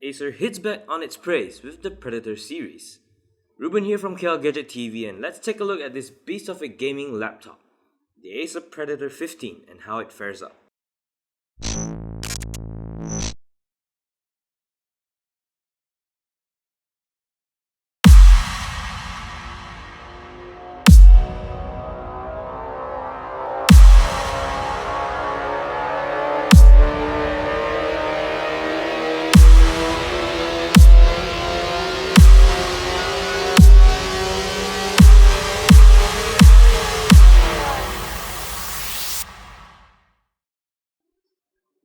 Acer hits back on its praise with the Predator series. Reuben here from KLGadgetTV, and let's take a look at this beast of a gaming laptop, the Acer Predator 15, and how it fares up.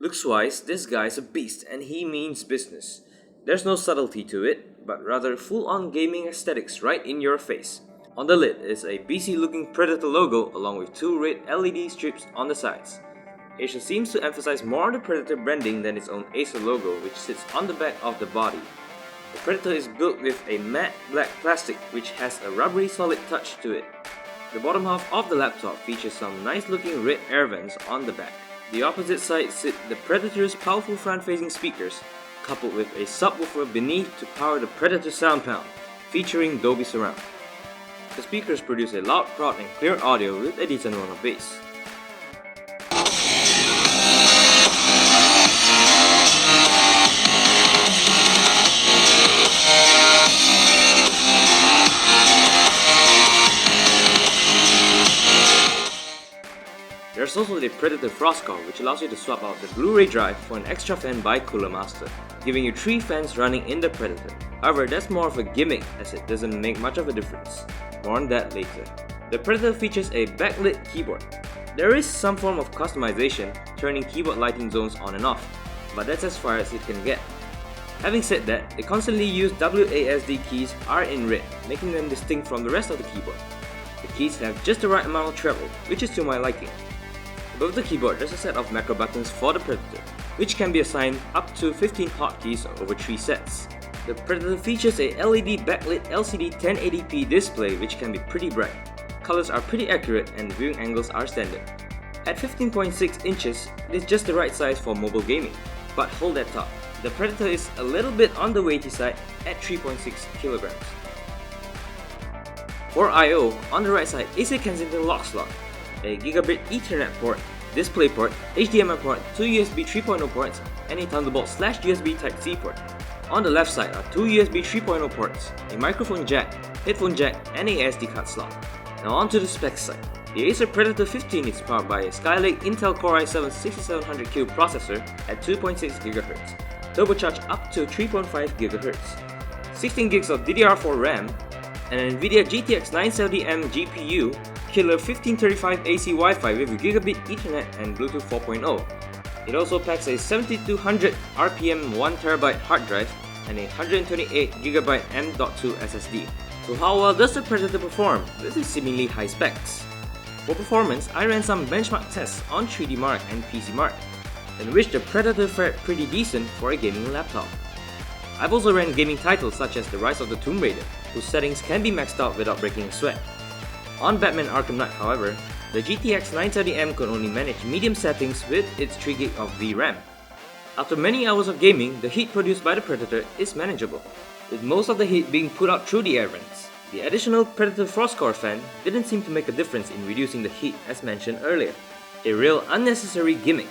Looks-wise, this guy is a beast and he means business. There's no subtlety to it, but rather full-on gaming aesthetics right in your face. On the lid is a BC-looking Predator logo along with two red LED strips on the sides. Acer seems to emphasize more on the Predator branding than its own Acer logo, which sits on the back of the body. The Predator is built with a matte black plastic which has a rubbery solid touch to it. The bottom half of the laptop features some nice looking red air vents on the back. The opposite side sit the Predator's powerful front-facing speakers, coupled with a subwoofer beneath to power the Predator Sound Pound, featuring Dolby Surround. The speakers produce a loud, proud and clear audio with a decent amount of bass. There's also the Predator Frostcore, which allows you to swap out the Blu-ray drive for an extra fan by Cooler Master, giving you 3 fans running in the Predator. However, that's more of a gimmick as it doesn't make much of a difference. More on that later. The Predator features a backlit keyboard. There is some form of customization, turning keyboard lighting zones on and off, but that's as far as it can get. Having said that, the constantly used WASD keys are in red, making them distinct from the rest of the keyboard. The keys have just the right amount of treble, which is to my liking. Above the keyboard, there's a set of macro buttons for the Predator, which can be assigned up to 15 hotkeys over 3 sets. The Predator features a LED backlit LCD 1080p display which can be pretty bright. Colors are pretty accurate and viewing angles are standard. At 15.6 inches, it is just the right size for mobile gaming. But hold that thought, the Predator is a little bit on the weighty side at 3.6 kilograms. For I/O, on the right side is a Kensington lock slot, a gigabit Ethernet port, DisplayPort, HDMI port, 2 USB 3.0 ports, and a Thunderbolt/USB Type-C port. On the left side are 2 USB 3.0 ports, a microphone jack, headphone jack, and a SD card slot. Now onto the specs side. The Acer Predator 15 is powered by a Skylake Intel Core i7 6700Q processor at 2.6 GHz, turbocharged up to 3.5 GHz, 16 gigs of DDR4 RAM, and an NVIDIA GTX 970M GPU, killer 1535 AC Wi-Fi with Gigabit Ethernet and Bluetooth 4.0. It also packs a 7200 RPM 1TB hard drive and a 128GB M.2 SSD. So how well does the Predator perform with its seemingly high specs? For performance, I ran some benchmark tests on 3DMark and PCMark, in which the Predator fared pretty decent for a gaming laptop. I've also ran gaming titles such as The Rise of the Tomb Raider, whose settings can be maxed out without breaking a sweat. On Batman Arkham Knight, however, the GTX 970M could only manage medium settings with its 3GB of VRAM. After many hours of gaming, the heat produced by the Predator is manageable, with most of the heat being put out through the air vents. The additional Predator Frostcore fan didn't seem to make a difference in reducing the heat as mentioned earlier. A real unnecessary gimmick.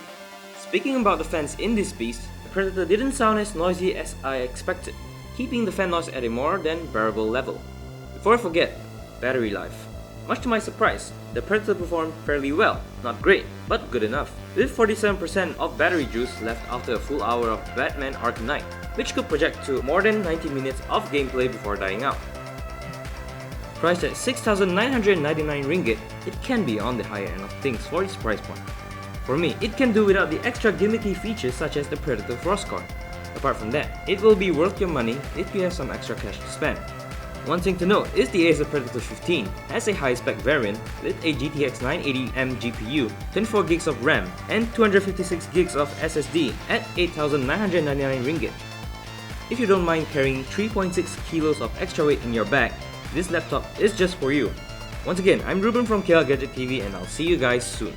Speaking about the fans in this beast, the Predator didn't sound as noisy as I expected, keeping the fan noise at a more than bearable level. Before I forget, battery life. Much to my surprise, the Predator performed fairly well, not great, but good enough, with 47% of battery juice left after a full hour of Batman Arkham Knight, which could project to more than 90 minutes of gameplay before dying out. Priced at 6,999 ringgit, it can be on the higher end of things for its price point. For me, it can do without the extra gimmicky features such as the Predator Frostcore. Apart from that, it will be worth your money if you have some extra cash to spend. One thing to note is the Acer Predator 15 has a high-spec variant with a GTX 980M GPU, 24 gigs of RAM, and 256 gigs of SSD at 8,999 ringgit. If you don't mind carrying 3.6 kilos of extra weight in your bag, this laptop is just for you. Once again, I'm Reuben from KLGadgetTV and I'll see you guys soon.